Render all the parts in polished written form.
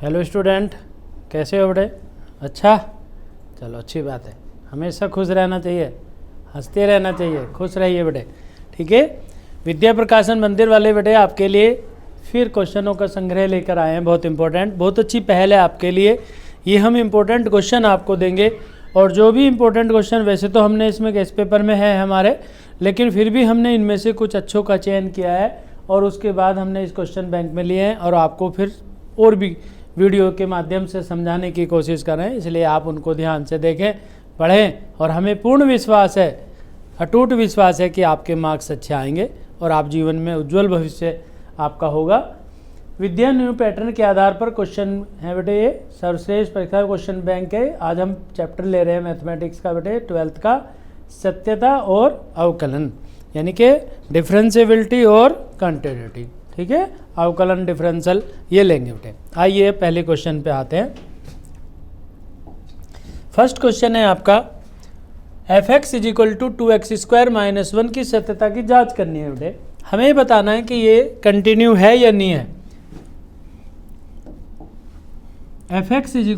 Hello student, कैसे हो बेटे? अच्छा, चलो अच्छी बात है। हमेशा खुश रहना चाहिए, हंसते रहना चाहिए, खुश रहिए बेटे। ठीक है, विद्या प्रकाशन मंदिर वाले बेटे आपके लिए फिर क्वेश्चनों का संग्रह लेकर आए हैं, बहुत इंपॉर्टेंट, बहुत अच्छी पहल है आपके लिए। ये हम इम्पोर्टेंट क्वेश्चन आपको देंगे, और जो भी इम्पोर्टेंट क्वेश्चन वैसे तो हमने इसमें गेस्ट पेपर में है हमारे, लेकिन फिर भी हमने इनमें से कुछ अच्छों का चयन किया है और उसके बाद हमने इस क्वेश्चन बैंक में लिए हैं और आपको फिर और भी वीडियो के माध्यम से समझाने की कोशिश कर रहे हैं। इसलिए आप उनको ध्यान से देखें, पढ़ें, और हमें पूर्ण विश्वास है, अटूट विश्वास है कि आपके मार्क्स अच्छे आएंगे और आप जीवन में उज्जवल भविष्य आपका होगा। विद्या न्यू पैटर्न के आधार पर क्वेश्चन है बेटे, ये सर्वश्रेष्ठ परीक्षा क्वेश्चन बैंक है। आज हम चैप्टर ले रहे हैं मैथमेटिक्स का बेटे, 12th का, सत्यता और अवकलन, यानी कि डिफरेंशिएबिलिटी और कंटिन्यूटी। ठीक है, अवकलन डिफरेंशियल ये लेंगे बेटे। आइए पहले क्वेश्चन पे आते हैं। फर्स्ट क्वेश्चन है आपका, f(x = 2x² - 1) की सत्यता की जांच करनी है बेटे। हमें बताना है कि ये कंटिन्यू है या नहीं है। f(x =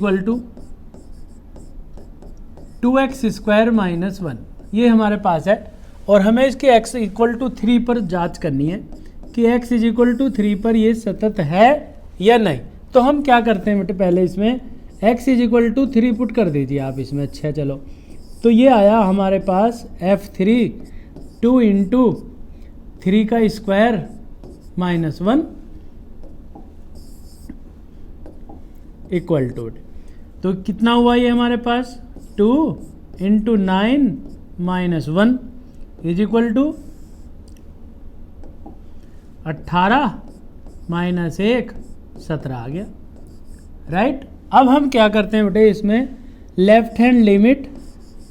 2x² - 1) ये हमारे पास है, और हमें इसके x = 3 पर जांच करनी है कि x = 3 पर ये सतत है या नहीं। तो हम क्या करते हैं बेटे, पहले इसमें x = 3 पुट कर दीजिए आप इसमें। अच्छा चलो, तो ये आया हमारे पास f3 2 × 3 का स्क्वायर - 1 इक्वल टू, तो कितना हुआ ये हमारे पास 2 × 9 - 1 इज इक्वल टू 18 - 1 17 आ गया, राइट। अब हम क्या करते हैं बेटे, इसमें लेफ्ट हैंड लिमिट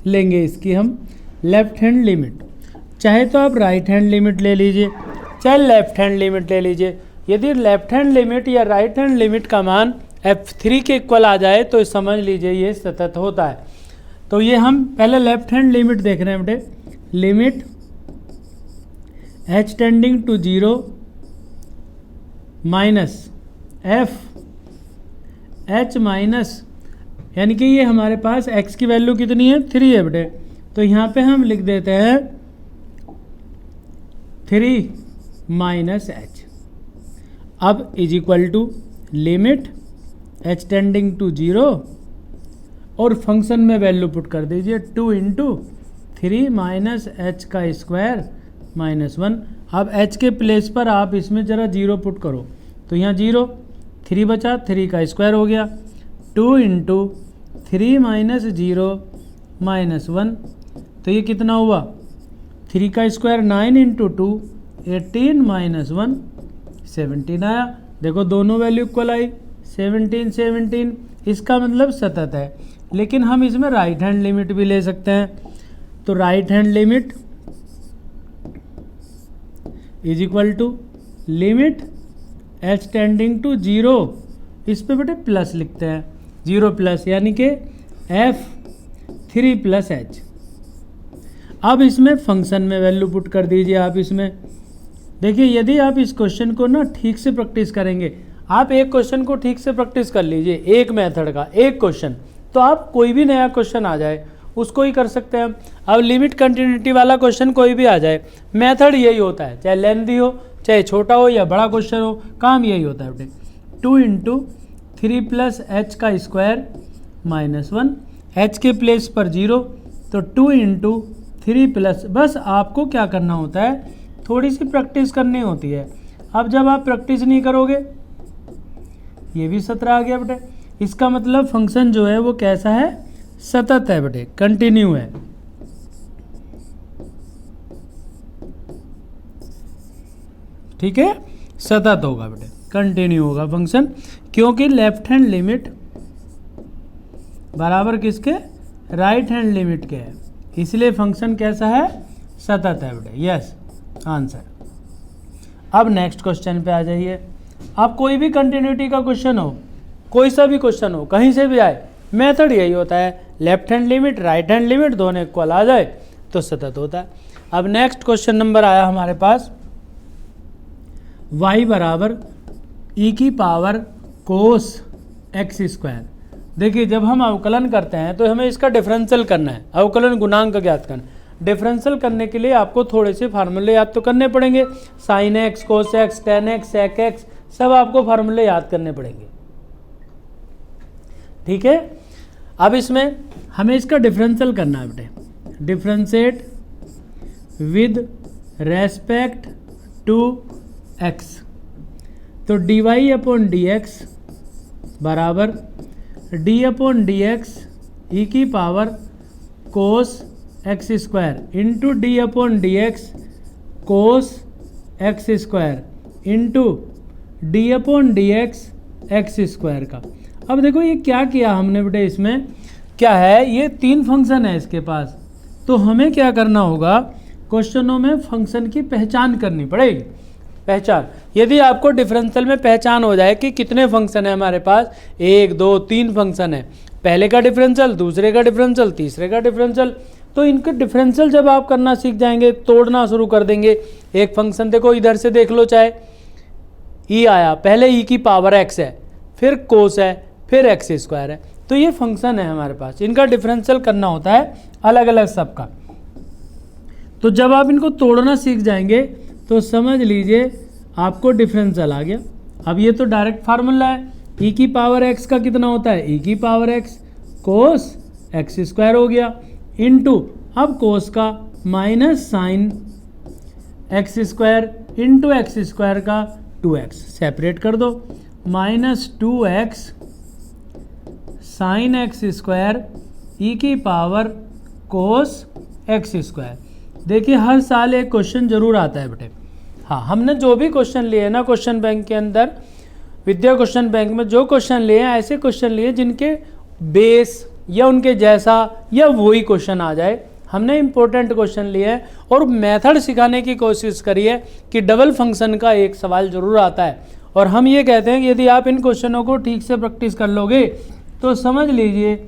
लेंगे इसकी हम। लेफ्ट हैंड लिमिट, चाहे तो आप राइट हैंड लिमिट ले लीजिए, चाहे लेफ्ट हैंड लिमिट ले लीजिए। यदि लेफ्ट हैंड लिमिट या राइट हैंड लिमिट का मान f3 के इक्वल आ जाए तो समझ लीजिए ये सतत होता है। तो ये हम पहले लेफ्ट हैंड लिमिट देख रहे हैं बेटे। Limit h tending to 0 minus f h minus, यानी कि ये हमारे पास x की वैल्यू कितनी है 3 है बेटे, तो यहाँ पे हम लिख देते हैं 3 - h। अब is equal to limit h tending to 0 और फंक्शन में वैल्यू पुट कर दीजिए 2 × 3 - h का स्क्वायर - 1। अब h के प्लेस पर आप इसमें ज़रा 0 पुट करो, तो यहाँ 0, 3 बचा, 3 का स्क्वायर हो गया, 2 × 3 - 0 - 1, तो ये कितना हुआ 3 का स्क्वायर 9 × 2 18 - 1 17 आया। देखो दोनों वैल्यू इक्वल आई, 17 17, इसका मतलब सतत है। लेकिन हम इसमें राइट हैंड लिमिट भी ले सकते हैं, तो right hand limit is equal to limit h tending to 0, इस पे बेटे प्लस लिखते हैं, 0 प्लस, यानी कि f3 + h। अब इसमें फंक्शन में वैल्यू पुट कर दीजिए आप इसमें। देखिए, यदि आप इस क्वेश्चन को ना ठीक से प्रैक्टिस करेंगे, आप एक क्वेश्चन को ठीक से प्रैक्टिस कर लीजिए, एक मेथड का एक क्वेश्चन, तो आप कोई भी नया क्वेश्चन आ जाए उसको ही कर सकते हैं। अब लिमिट कंटिन्यूटी वाला क्वेश्चन कोई भी आ जाए, मेथड यही होता है, चाहे लेंथी हो, चाहे छोटा हो या बड़ा क्वेश्चन हो, काम यही होता है बेटे। 2 × 3 + h का स्क्वायर - 1, h के प्लेस पर 0, तो 2 × 3 +, बस आपको क्या करना होता है, थोड़ी सी प्रैक्टिस करनी होती है। अब जब आप प्रैक्टिस नहीं करोगे, ये भी 17 आ गया बेटे, इसका मतलब फंक्शन जो है वो कैसा है, सतत है बेटे, कंटिन्यू है। ठीक है, सतत होगा बेटे, कंटिन्यू होगा फंक्शन, क्योंकि लेफ्ट हैंड लिमिट बराबर किसके, राइट हैंड लिमिट के है, इसलिए फंक्शन कैसा है, सतत है बेटे। Yes, answer. अब नेक्स्ट क्वेश्चन पे आ जाइए। अब कोई भी कंटिन्यूटी का क्वेश्चन हो, कोई सा भी क्वेश्चन हो, कहीं से भी आए, मेथड यही होता है, left hand limit right hand limit दोनों इक्वल आ जाए तो सतत होता है। अब नेक्स्ट क्वेश्चन नंबर आया हमारे पास, y = e⁻cos एक्स स्क्वायर। देखिए जब हम अवकलन करते हैं तो हमें इसका डिफरेंशियल करना है, अवकलन गुणांक ज्ञात करना। डिफरेंशियल करने के लिए आपको थोड़े से फार्मूले याद तो करने पड़ेंगे, sine x, cos x, tan x, sec x, सब आपको फार्मूले याद करने पड़ेंगे। ठीक है, अब इसमें हमें इसका डिफरेंशियल करना है बेटे, differentiate with respect to x. तो d y upon d x बराबर d upon d x e की power cos x square into d upon d x cos x square into d upon d x square का। अब देखो ये क्या किया हमने बेटे, इसमें क्या है, ये तीन फंक्शन है इसके पास, तो हमें क्या करना होगा, क्वेश्चनों में फंक्शन की पहचान करनी पड़ेगी। पहचान, यदि आपको डिफरेंशियल में पहचान हो जाए कि कितने फंक्शन है हमारे पास, 1 2 3 फंक्शन है, पहले का डिफरेंशियल, दूसरे का डिफरेंशियल, तीसरे का डिफरेंशियल, तो इनके डिफरेंशियल जब आप करना सीख जाएंगे, तोड़ना शुरू कर देंगे। एक फंक्शन देखो इधर से देख लो, चाहे ई आया, पहले ई की पावर एक्स है, फिर कोस है, फिर एक्स स्क्वायर है, तो ये फंक्शन है हमारे पास, इनका डिफरेंशियल करना होता है अलग अलग सबका। तो जब आप इनको तोड़ना सीख जाएंगे तो समझ लीजिए आपको डिफरेंशियल आ गया। अब ये तो डायरेक्ट फार्मूला है, ई की पावर एक्स का कितना होता है, ई की power x cos x square हो गया, इनटू अब कोस का minus sine x square into x square का 2x, सेपरेट कर दो, minus 2x sine x square e की पावर कोस एक्स स्क्वायर। देखिए हर साल एक क्वेश्चन जरूर आता है बेटे। हाँ, हमने जो भी क्वेश्चन लिए ना क्वेश्चन बैंक के अंदर, विद्या क्वेश्चन बैंक में जो क्वेश्चन लिए हैं, ऐसे क्वेश्चन लिए जिनके बेस या उनके जैसा या वही क्वेश्चन आ जाए। हमने इंपॉर्टेंट क्वेश्चन लिए हैं और मेथड सिखाने की कोशिश करी है कि डबल फंक्शन का एक सवाल जरूर आता है, और हम ये कहते हैं कि यदि आप इन क्वेश्चनों को ठीक से प्रैक्टिस कर लोगे तो समझ लीजिए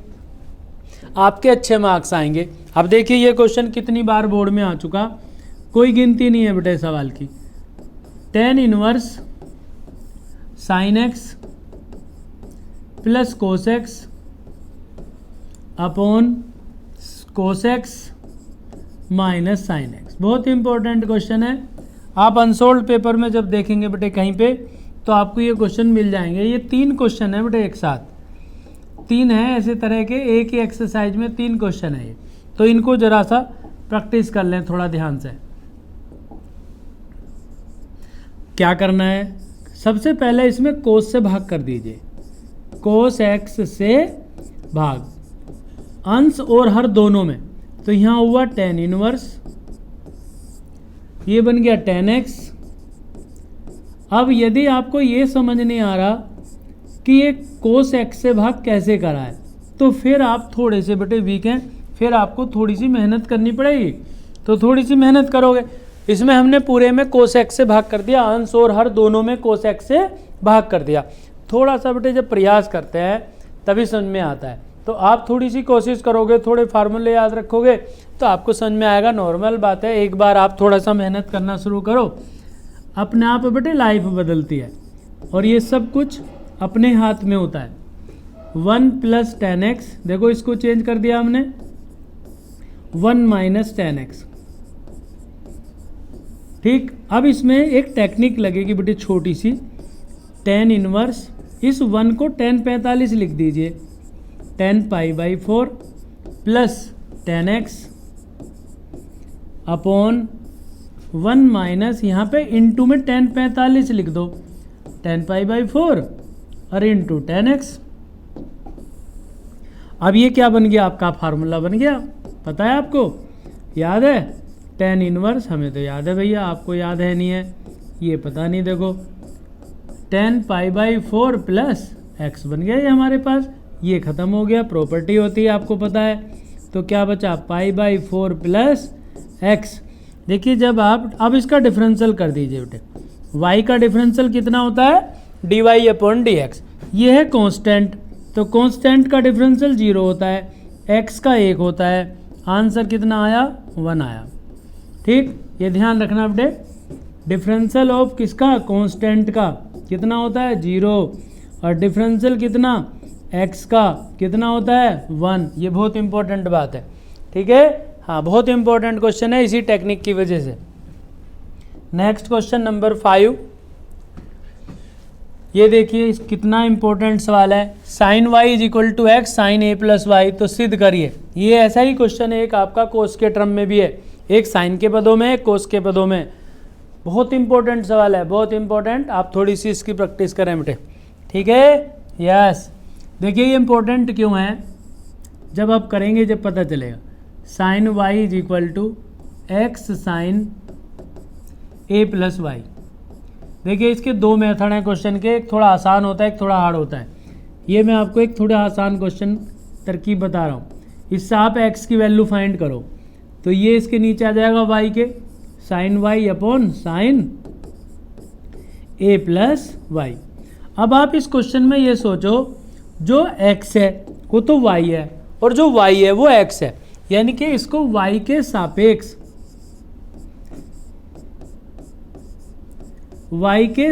आपके अच्छे मार्क्स आएंगे। अब देखिए ये क्वेश्चन कितनी बार बोर्ड में आ चुका, कोई गिनती नहीं है बेटे सवाल की। tan inverse sine x plus cos x upon cos x minus sine x, बहुत इंपॉर्टेंट क्वेश्चन है। आप अनसोल्ड पेपर में जब देखेंगे बेटे कहीं पे तो आपको ये क्वेश्चन मिल जाएंगे। ये 3 क्वेश्चन है बेटे एक साथ, 3 है ऐसे तरह के, एक ही एक्सरसाइज में 3 क्वेश्चन है ये, तो इनको जरा सा प्रैक्टिस कर लें थोड़ा ध्यान से। क्या करना है, सबसे पहले इसमें कोस से भाग कर दीजिए, कोस एक्स से भाग, अंश और हर दोनों में, तो यहाँ हुआ tan इनवर्स, ये बन गया tan x। अब यदि आपको ये समझ नहीं आ रहा कि ये कोस x से भाग कैसे करा है, तो फिर आप थोड़े से बेटे वीक हैं, फिर आपको थोड़ी सी मेहनत करनी पड़ेगी। तो थोड़ी सी मेहनत करोगे, इसमें हमने पूरे में कोस एक्स से भाग कर दिया, अंश और हर दोनों में कोस एक्स से भाग कर दिया। थोड़ा सा बेटे जब प्रयास करते हैं तभी समझ में आता है, तो आप थोड़ी सी कोशिश करोगे, थोड़े फार्मूले याद रखोगे तो आपको समझ में आएगा। नॉर्मल बात है, एक बार आप थोड़ा सा मेहनत करना शुरू करो, अपने आप बेटे लाइफ बदलती है, और ये सब कुछ अपने हाथ में होता है। 1 प्लस tan x, देखो इसको चेंज कर दिया हमने, 1 माइनस tan x। ठीक, अब इसमें एक टेक्निक लगेगी बेटे छोटी सी, tan इनवर्स, इस 1 को tan 45 लिख दीजिए, tan π/4 plus tan x upon 1 minus, यहाँ पे इंटू में tan 45 लिख दो, tan π/4 और इंटू tan x। अब ये क्या बन गया, आपका फार्मूला बन गया, पता है आपको, याद है, tan इनवर्स, हमें तो याद है भैया, आपको याद है नहीं है, ये पता नहीं। देखो tan π/4 प्लस x बन गया ये हमारे पास, ये ख़त्म हो गया, प्रॉपर्टी होती है आपको पता है। तो क्या बचा, π/4 प्लस x। देखिए जब आप अब इसका डिफरेंशियल कर दीजिए बेटे, y का डिफरेंशियल कितना होता है, dy अपॉन dx, ये है कांस्टेंट, तो कांस्टेंट का डिफरेंशियल 0 होता है, x का 1 होता है, आंसर कितना आया, 1 आया। ठीक, ये ध्यान रखना बेटे, डिफरेंशियल ऑफ किसका, कांस्टेंट का कितना होता है, 0, और डिफरेंशियल कितना, x का कितना होता है 1। ये बहुत इंपॉर्टेंट बात है, ठीक है। हाँ, बहुत इंपॉर्टेंट क्वेश्चन है इसी टेक्निक की वजह से। नेक्स्ट क्वेश्चन नंबर 5, ये देखिए कितना इंपॉर्टेंट सवाल है। Sine y is equal to x sine a plus y, तो सिद्ध करिए। ये ऐसा ही क्वेश्चन है, एक आपका कोस के टर्म में भी है, एक साइन के पदों में, एक कोस के पदों में। बहुत इंपॉर्टेंट सवाल है, बहुत इंपॉर्टेंट। आप थोड़ी सी इसकी प्रैक्टिस करें बेटे, ठीक है। यस, देखिए ये इंपॉर्टेंट क्यों है, जब आप करेंगे जब पता चलेगा। Sine y is equal to x sine a plus y. देखिए इसके दो मेथड हैं क्वेश्चन के, एक थोड़ा आसान होता है, एक थोड़ा हार्ड होता है। ये मैं आपको एक थोड़ा आसान क्वेश्चन तरकीब बता रहा हूँ। इससे आप x की वैल्यू फाइंड करो, तो ये इसके नीचे आ जाएगा y के, sign Y upon sine a plus Y. अब आप इस क्वेश्चन में ये सोचो, जो x है वो तो y है और जो y है वो x है, यानी कि इसको y के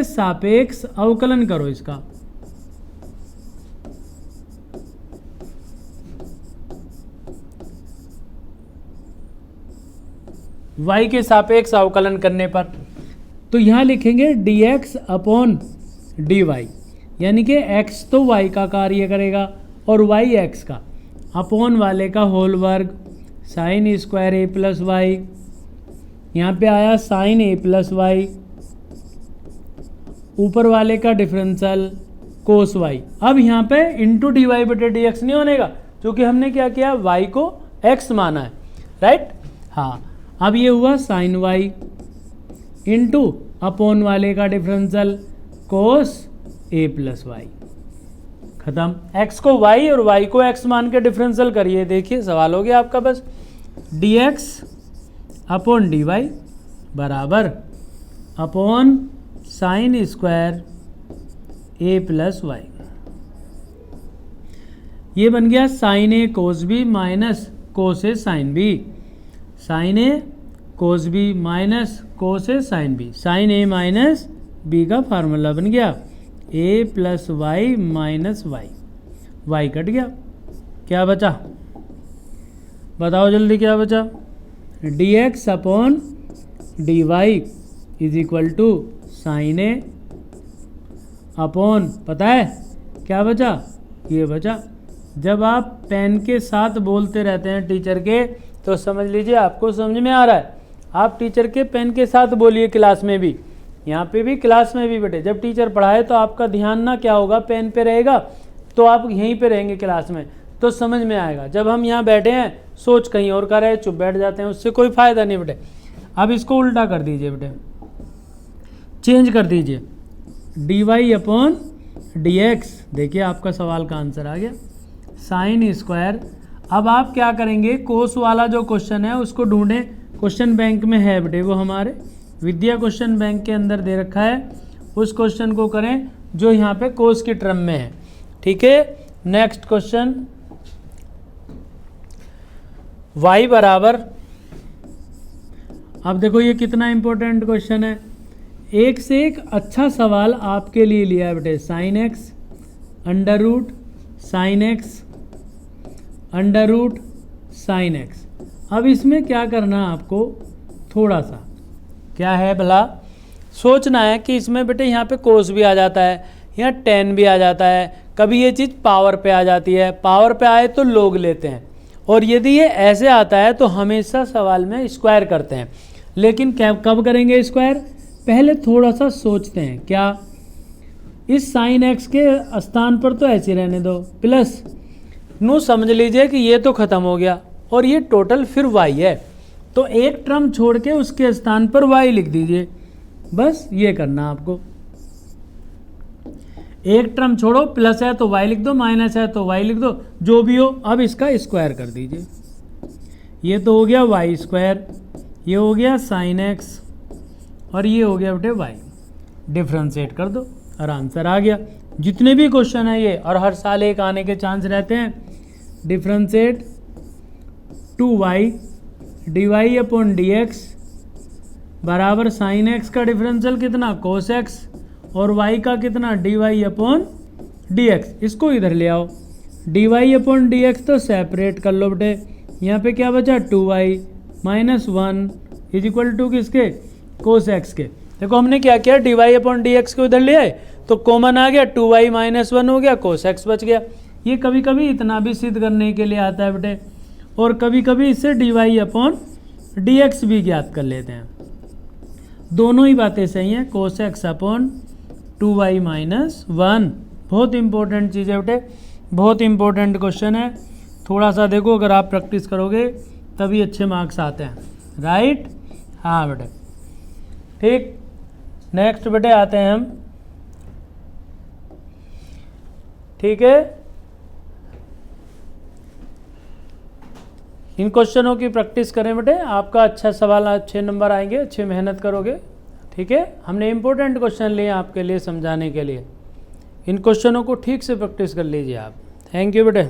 सापेक्ष अवकलन करो इसका। y के सापेक्ष अवकलन करने पर तो यहां लिखेंगे dx अपॉन dy, यानी कि x तो y का कार्य करेगा और y x का, अपॉन वाले का होल वर्ग, sign square a plus Y, यहाँ पे आया साइन ए प्लस वाई, ऊपर वाले का डिफरेंशियल कोस वाई। अब यहाँ पे इंटू डी वाई बटे डी एक्स नहीं होनेगा, क्योंकि हमने क्या किया, वाई को एक्स माना है, राइट। हाँ, अब ये हुआ साइन वाई इंटू अपॉन वाले का डिफरेंशियल कोस ए प्लस वाई, खत्म। एक्स को वाई और वाई को एक्स मान के डिफरेंशियल करिए, देखिए सवाल हो गया आपका। बस d x upon d y बराबर upon sine square a plus y. ये बन गया sine a cos b minus cos a sine b, sine a cos b minus cos a sine b. Sine a minus b का formula बन गया a plus y minus y, y cut गया, क्या बचा बताओ जल्दी, क्या बचा, d x upon d y is equal to sine a upon, पता है क्या बचा, ये बचा। जब आप पेन के साथ बोलते रहते हैं टीचर के, तो समझ लीजिए आपको समझ में आ रहा है। आप टीचर के पेन के साथ बोलिए क्लास में भी, यहाँ पे भी, क्लास में भी बेटे। जब टीचर पढ़ाए तो आपका ध्यान ना क्या होगा, पेन पे रहेगा, तो आप यहीं पे रहेंगे क्लास में, तो समझ में आएगा। जब हम यहाँ बैठे हैं, सोच कहीं और कर रहे हैं, चुप बैठ जाते हैं, उससे कोई फ़ायदा नहीं बेटे। अब इसको उल्टा कर दीजिए बेटे, चेंज कर दीजिए, d y upon d x. देखिए आपका सवाल का आंसर आ गया, साइन स्क्वायर। अब आप क्या करेंगे, कोस वाला जो क्वेश्चन है उसको ढूंढें, क्वेश्चन बैंक में है बेटे, वो हमारे विद्या क्वेश्चन बैंक के अंदर दे रखा है, उस क्वेश्चन को करें जो यहाँ पे कोस की टर्म में है, ठीक है। नेक्स्ट क्वेश्चन, y बराबर, अब देखो ये कितना इंपॉर्टेंट क्वेश्चन है, एक से एक अच्छा सवाल आपके लिए लिया है बेटे। Sine x under root sine x under root sine x. अब इसमें क्या करना है आपको, थोड़ा सा क्या है भला, सोचना है कि इसमें बेटे यहाँ पे कोस भी आ जाता है, यहाँ टेन भी आ जाता है, कभी ये चीज़ पावर पे आ जाती है, पावर पे आए तो लोग लेते हैं, और यदि ये ऐसे आता है तो हमेशा सवाल में स्क्वायर करते हैं। लेकिन कब करेंगे स्क्वायर, पहले थोड़ा सा सोचते हैं, क्या इस साइन एक्स के स्थान पर तो ऐसे रहने दो, प्लस नू समझ लीजिए कि ये तो ख़त्म हो गया और ये टोटल फिर y है, तो एक टर्म छोड़ के उसके स्थान पर y लिख दीजिए, बस ये करना आपको। एक टर्म छोड़ो, प्लस है तो y लिख दो, माइनस है तो y लिख दो, जो भी हो। अब इसका स्क्वायर कर दीजिए, ये तो हो गया y स्क्वायर, ये हो गया साइन एक्स और ये हो गया बेटे y, डिफ्रेंशिएट कर दो और आंसर आ गया। जितने भी क्वेश्चन है ये, और हर साल एक आने के चांस रहते हैं, differentiate 2y dy upon dx बराबर साइन एक्स का डिफरेंशियल कितना, कोस एक्स, और y का कितना, dy अपॉन dx। इसको इधर ले आओ, d y upon d x तो सेपरेट कर लो बेटे, यहाँ पे क्या बचा 2y minus 1 is equal to किसके, कोस एक्स के। देखो हमने क्या किया, d y upon d x को उधर ले आए तो कॉमन आ गया, 2y माइनस 1 हो गया, कोस एक्स बच गया। ये कभी कभी इतना भी सिद्ध करने के लिए आता है बेटे, और कभी कभी इससे d y upon d x भी ज्ञात कर लेते हैं। दोनों ही बातें सही हैं, cos x upon 2y minus 1। बहुत इंपॉर्टेंट चीज़ है बेटे, बहुत इंपॉर्टेंट क्वेश्चन है। थोड़ा सा देखो, अगर आप प्रैक्टिस करोगे तभी अच्छे मार्क्स आते हैं, राइट। हाँ बेटे, ठीक। नेक्स्ट बेटे आते हैं हम, ठीक है। इन क्वेश्चनों की प्रैक्टिस करें बेटे, आपका अच्छा सवाल, अच्छे नंबर आएंगे, अच्छी मेहनत करोगे, ठीक है। हमने इंपॉर्टेंट क्वेश्चन लिए आपके लिए समझाने के लिए, इन क्वेश्चनों को ठीक से प्रैक्टिस कर लीजिए आप। थैंक यू बेटे।